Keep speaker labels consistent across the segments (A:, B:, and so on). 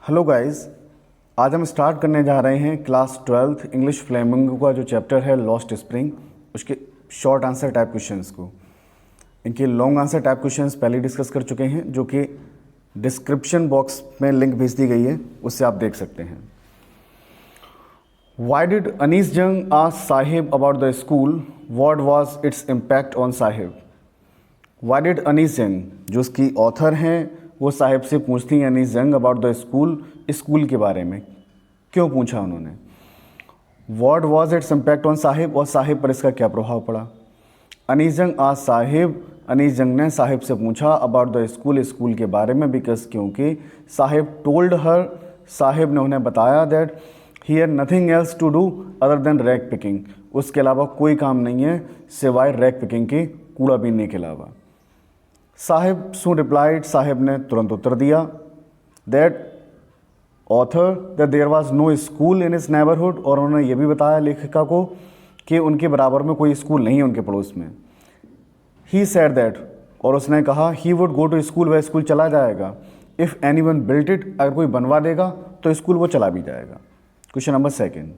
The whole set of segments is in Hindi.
A: हेलो गाइस, आज हम स्टार्ट करने जा रहे हैं क्लास 12th इंग्लिश फ्लेमिंगो का जो चैप्टर है लॉस्ट स्प्रिंग, उसके शॉर्ट आंसर टाइप क्वेश्चंस को। इनके लॉन्ग आंसर टाइप क्वेश्चंस पहले डिस्कस कर चुके हैं, जो कि डिस्क्रिप्शन बॉक्स में लिंक भेज दी गई है, उससे आप देख सकते हैं। Y did Anees Jung ask Saheb about the school, what was its impact on Saheb. Why did Anees Jung, जो उसकी ऑथर हैं, वो साहिब से पूछती हैं अनीस जंग अबाउट द स्कूल के बारे में क्यों पूछा उन्होंने। What was its impact on Sahib, और साहिब पर इसका क्या प्रभाव पड़ा। अनीस जंग आस्क साहिब, अनीस जंग ने साहिब से पूछा अबाउट द स्कूल के बारे में, बिकॉज क्योंकि साहिब टोल्ड हर, साहिब ने उन्हें बताया that he had nothing else to do other than rag picking, उसके अलावा कोई काम नहीं है सिवाय रैक पिकिंग के, कूड़ा बीनने के अलावा। साहिब सो रिप्लाइड, साहिब ने तुरंत उत्तर दिया that author that there was no school in his neighbourhood, और उन्होंने ये भी बताया लेखिका को कि उनके बराबर में कोई स्कूल नहीं है उनके पड़ोस में। ही सेड दैट, और उसने कहा he would go to school, वह स्कूल चला जाएगा। If any one built it, अगर कोई बनवा देगा तो स्कूल वो चला भी जाएगा। Question number 2,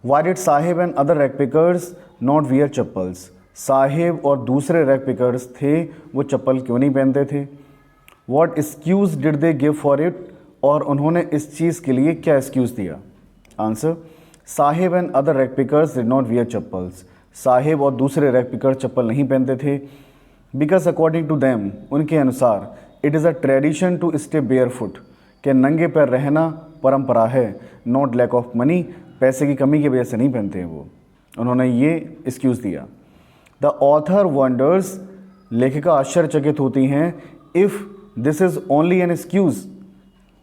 A: why did Sahib and other rag pickers not wear chappals. Sahib और दूसरे रैक पिकर्स थे, वो चप्पल क्यों नहीं पहनते थे। What excuse did they give for it, और उन्होंने इस चीज़ के लिए क्या एक्सक्यूज़ दिया। Answer, Sahib and other rag pickers did not wear chappals, Sahib और दूसरे रैक पिकर चप्पल नहीं पहनते थे, बिकॉज अकॉर्डिंग टू दैम, उनके अनुसार, it is a tradition to stay bare foot, के नंगे पैर रहना परंपरा है, नॉट लैक ऑफ मनी, पैसे की कमी की वजह से नहीं पहनते हैं वो। उन्होंने ये एक्सक्यूज़ दिया। द ऑथर वंडर्स, लेखिका आश्चर्यचकित होती हैं, if this is only an excuse,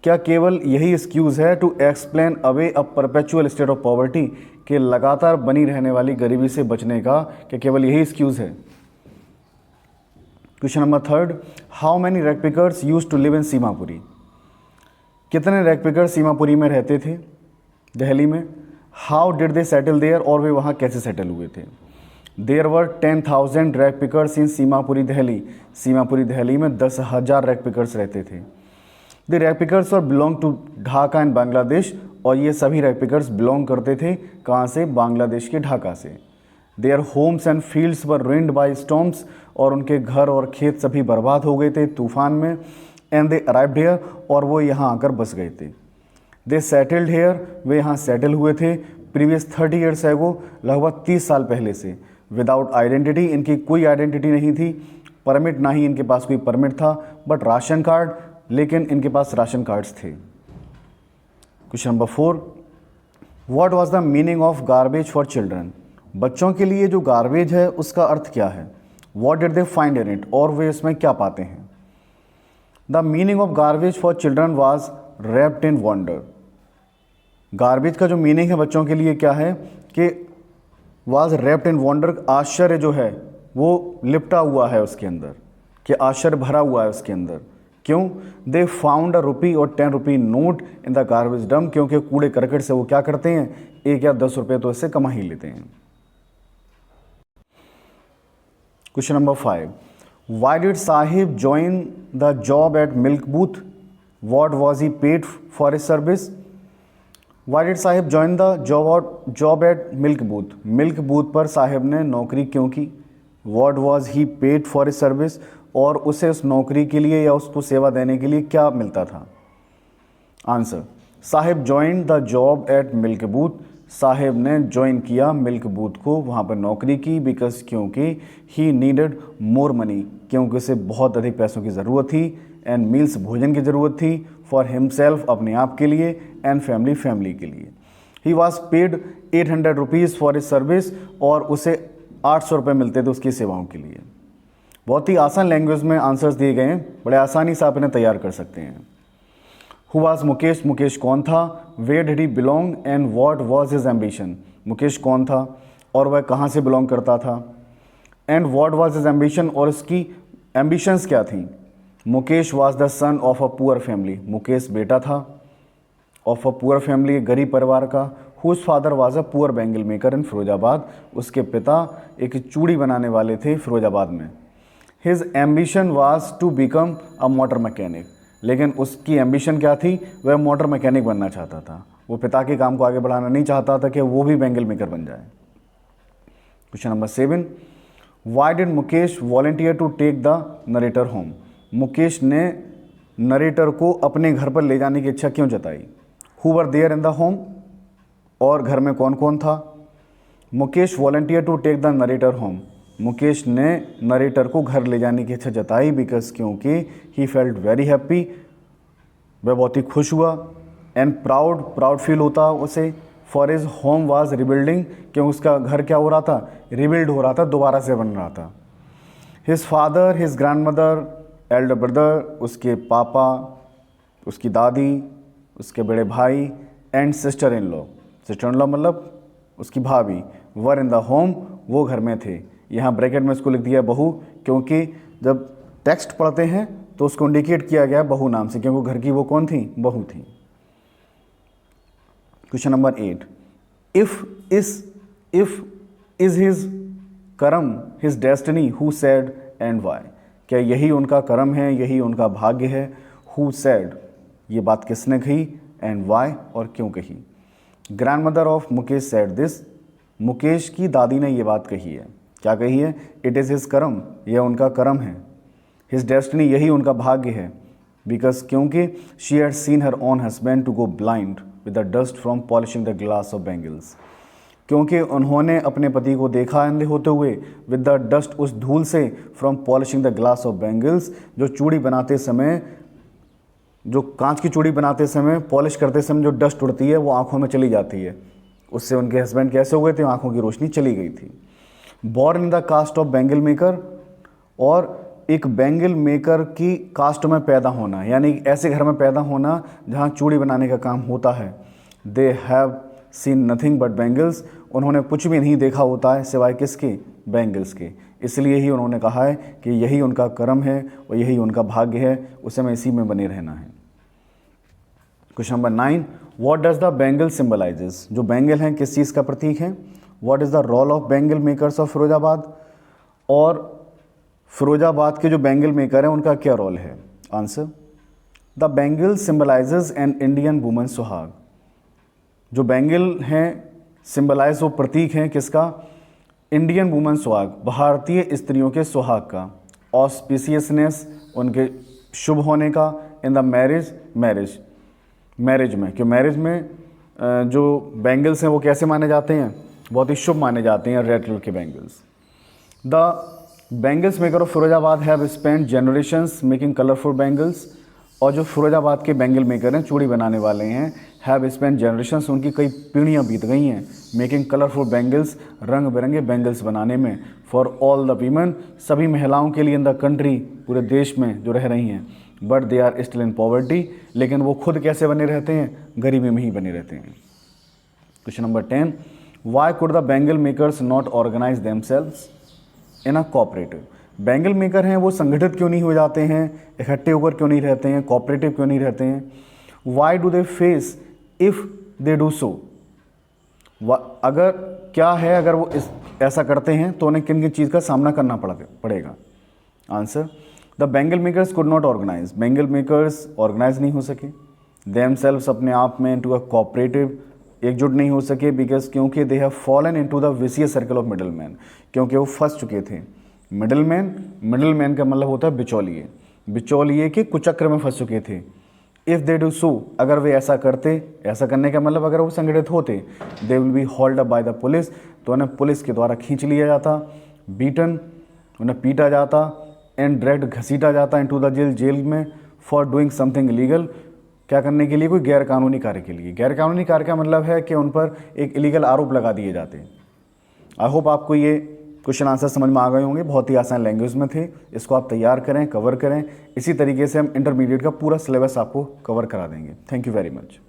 A: क्या केवल यही एक्सक्यूज़ है to explain away a perpetual state of poverty, के लगातार बनी रहने वाली गरीबी से बचने का, क्या केवल यही एक्सक्यूज़ है। Question number 3, how many rag pickers used to live in Seemapuri. कितने रैक पिकर सीमापुरी में रहते थे, दिल्ली में। How did they settle there, और वे वहाँ कैसे सेटल हुए थे। There were 10,000 rag pickers in Seemapuri Delhi, Seemapuri Delhi में 10,000 रैक पिकर्स रहते थे। द रैक पिकर्स और belong to Dhaka and Bangladesh, और ये सभी रैक पिकर्स बिलोंग करते थे कहाँ से, बांग्लादेश के ढाका से। Their homes and fields were ruined by storms, और उनके घर और खेत सभी बर्बाद हो गए थे तूफान में। एंड दे अराइव्ड हेयर, और वो यहाँ आकर बस गए थे। दे सेटल्ड हेयर, वे यहाँ सेटल हुए थे प्रीवियस 30 ईयर्स एगो, लगभग 30 साल पहले से। विदाउट आइडेंटिटी, इनकी कोई आइडेंटिटी नहीं थी, परमिट ना ही इनके पास कोई परमिट था, बट राशन कार्ड, लेकिन इनके पास राशन कार्ड्स थे। Question number 4, what was the meaning of garbage for children. बच्चों के लिए जो गार्बेज है उसका अर्थ क्या है। What did they find in it, और वे इसमें क्या पाते हैं। The meaning of garbage for children was wrapped in wonder. Garbage का जो मीनिंग है बच्चों के लिए क्या है कि वाज रैप्ड इन वंडर, आश्चर्य जो है वो लिपटा हुआ है उसके अंदर, कि आश्चर्य भरा हुआ है उसके अंदर। क्यों। दे फाउंड अ रुपी और 10 rupee note in the garbage डम, क्योंकि कूड़े करकट से वो क्या करते हैं, 1 या 10 रुपये तो इससे कमा ही लेते हैं। Question number 5, why did Sahib join the job eight milk booth, what was he paid for his service. Why did Sahib join the job eight milk booth, milk booth पर साहिब ने नौकरी क्यों की। What was he paid for his service, और उसे उस नौकरी के लिए या उसको सेवा देने के लिए क्या मिलता था। Answer, Sahib join the job eight milk booth, Sahib ने ज्वाइन किया मिल्क बूथ को, वहाँ पर नौकरी की, बिकॉज क्योंकि ही नीडेड मोर मनी, क्योंकि उसे बहुत अधिक पैसों की ज़रूरत थी, एंड मील्स, भोजन की ज़रूरत थी, फॉर हिमसेल्फ, अपने आप के लिए, एंड फैमिली के लिए। He was paid 800 rupees for his service, और उसे 800 रुपये मिलते थे उसकी सेवाओं के लिए। बहुत ही आसान लैंग्वेज में आंसर्स दिए गए हैं, बड़े आसानी से आप इन्हें तैयार कर सकते हैं। हु वाज मुकेश, मुकेश कौन था। Where did he belong and what was his ambition, Mukesh कौन था और वह कहाँ से बिलोंग करता था। And what was his ambition, और उसकी एम्बिशंस क्या थी। Mukesh was the son of a poor family, Mukesh बेटा था ऑफ अ पुअर फैमिली, गरीब परिवार का। Whose father was a poor bangle maker in Firozabad, उसके पिता एक चूड़ी बनाने वाले थे फिरोजाबाद में। His ambition was to become a motor mechanic, लेकिन उसकी एम्बिशन क्या थी, वह मोटर मैकेनिक बनना चाहता था। वो पिता के काम को आगे बढ़ाना नहीं चाहता था कि वो भी बेंगल मेकर बन जाए। Question number 7, why did Mukesh volunteer to take the narrator home? Mukesh ने नरेटर को अपने घर पर ले जाने की इच्छा क्यों जताई? Who were there in the home? और घर में कौन कौन था? Mukesh volunteer to take the narrator home. Mukesh ने नरेटर को घर ले जाने की इच्छा जताई बिकॉज क्योंकि ही फेल्ट वेरी हैप्पी, वह बहुत ही खुश हुआ, एंड प्राउड फील होता उसे, for his home was rebuilding, क्योंकि उसका घर क्या हो रहा था, रिबिल्ड हो रहा था, दोबारा से बन रहा था। His father, his grand mother, Elder brother, उसके पापा, उसकी दादी, उसके बड़े भाई, एंड सिस्टर इन लॉ मतलब उसकी भाभी, वर इन द होम, वो घर में थे। यहाँ ब्रैकेट में इसको लिख दिया बहू, क्योंकि जब टेक्स्ट पढ़ते हैं तो उसको इंडिकेट किया गया बहू नाम से, क्योंकि घर की वो कौन थी, बहू थी। Question number 8, if is his karma his destiny, who said and why? क्या यही उनका कर्म है, यही उनका भाग्य है? हु सेड, ये बात किसने कही, एंड वाई, और क्यों कही? Grand mother of Mukesh said this, Mukesh की दादी ने ये बात कही है। क्या कही है? इट इज़ हिज कर्म, यह उनका कर्म है। हिज डेस्टिनी, यही उनका भाग्य है। बिकॉज क्योंकि she had seen her own husband to go blind with the dust from polishing the glass of bangles, क्योंकि उन्होंने अपने पति को देखा अंधे होते हुए, विद द डस्ट, उस धूल से, from polishing the glass of bangles, जो चूड़ी बनाते समय, जो कांच की चूड़ी बनाते समय, पॉलिश करते समय जो डस्ट उड़ती है वो आंखों में चली जाती है। उससे उनके हस्बैंड कैसे हो गए थे, आंखों की रोशनी चली गई थी। Born in the caste of bangle maker, और एक बैंगल मेकर की कास्ट में पैदा होना, यानी ऐसे घर में पैदा होना जहाँ चूड़ी बनाने का काम होता है। They have seen nothing but bangles, उन्होंने कुछ भी नहीं देखा होता है सिवाय किसके, बैंगल्स के। इसलिए ही उन्होंने कहा है कि यही उनका कर्म है और यही उनका भाग्य है, उसे में इसी में बने रहना है। Question number 9, what does the bangle symbolises? जो बैंगल हैं किस चीज़ का प्रतीक है? What is the role of bangle makers of Firozabad? और फिरोजाबाद के जो बैंगल मेकर हैं उनका क्या रोल है? Answer, the bangle symbolises an Indian woman सुहाग। जो बैंगल हैं सिंबलाइज, वो प्रतीक हैं किसका? इंडियन वुमन सुहाग, भारतीय स्त्रियों के सुहाग का। ऑस्पिशियसनेस, उनके शुभ होने का। इन द मैरिज में, कि मैरिज में जो बैंगल्स हैं वो कैसे माने जाते हैं? बहुत ही शुभ माने जाते हैं, रेड कलर के bangles. The bangles maker of Firozabad have spend generations making colourful bangles. और जो फिरोजाबाद के बैंगल मेकर हैं, चूड़ी बनाने वाले हैं, हैव स्पेंड जनरेशंस, उनकी कई पीढ़ियाँ बीत गई हैं, मेकिंग कलरफुल बैंगल्स, रंग बिरंगे बैंगल्स बनाने में, फॉर ऑल द वीमेन, सभी महिलाओं के लिए, इन द कंट्री, पूरे देश में जो रह रही हैं। But they are still in poverty, लेकिन वो खुद कैसे बने रहते हैं? गरीबी में ही बने रहते हैं। Question number 10, why could the bangle makers not organise themselves in a cooperative? Bangle maker हैं वो संगठित क्यों नहीं हो जाते हैं, इकट्ठे होकर क्यों नहीं रहते हैं, कोऑपरेटिव क्यों नहीं रहते हैं? Why do they face if they do so? अगर क्या है, अगर वो ऐसा करते हैं तो उन्हें किन किन चीज़ का सामना करना पड़ेगा? Answer, the bangle makers could not organise, bangle makers organise नहीं हो सके, देमसेल्व्स, अपने आप में, इनटू अ कोऑपरेटिव, एकजुट नहीं हो सके, बिकॉज क्योंकि they have fallen into the vicious circle of middle man, क्योंकि वो फंस चुके थे। मिडल मैन का मतलब होता है बिचौलिए, बिचौलिए के कुचक्र में फंस चुके थे। इफ़ दे डू सो, अगर वे ऐसा करते, ऐसा करने का मतलब अगर वो संगठित होते, they will be hold up by the police, तो उन्हें पुलिस के द्वारा खींच लिया जाता, बीटन, उन्हें पीटा जाता, एंड ड्रैग्ड, घसीटा जाता इनटू द जेल में, फॉर डूइंग समथिंग इलीगल, क्या करने के लिए? कोई गैरकानूनी कार्य के लिए। गैरकानूनी कार्य का मतलब है कि उन पर एक इलीगल आरोप लगा दिए जाते। आई होप आपको ये क्वेश्चन आंसर समझ में आ गए होंगे, बहुत ही आसान लैंग्वेज में थे। इसको आप तैयार करें, कवर करें, इसी तरीके से हम इंटरमीडिएट का पूरा सिलेबस आपको कवर करा देंगे। Thank you very much.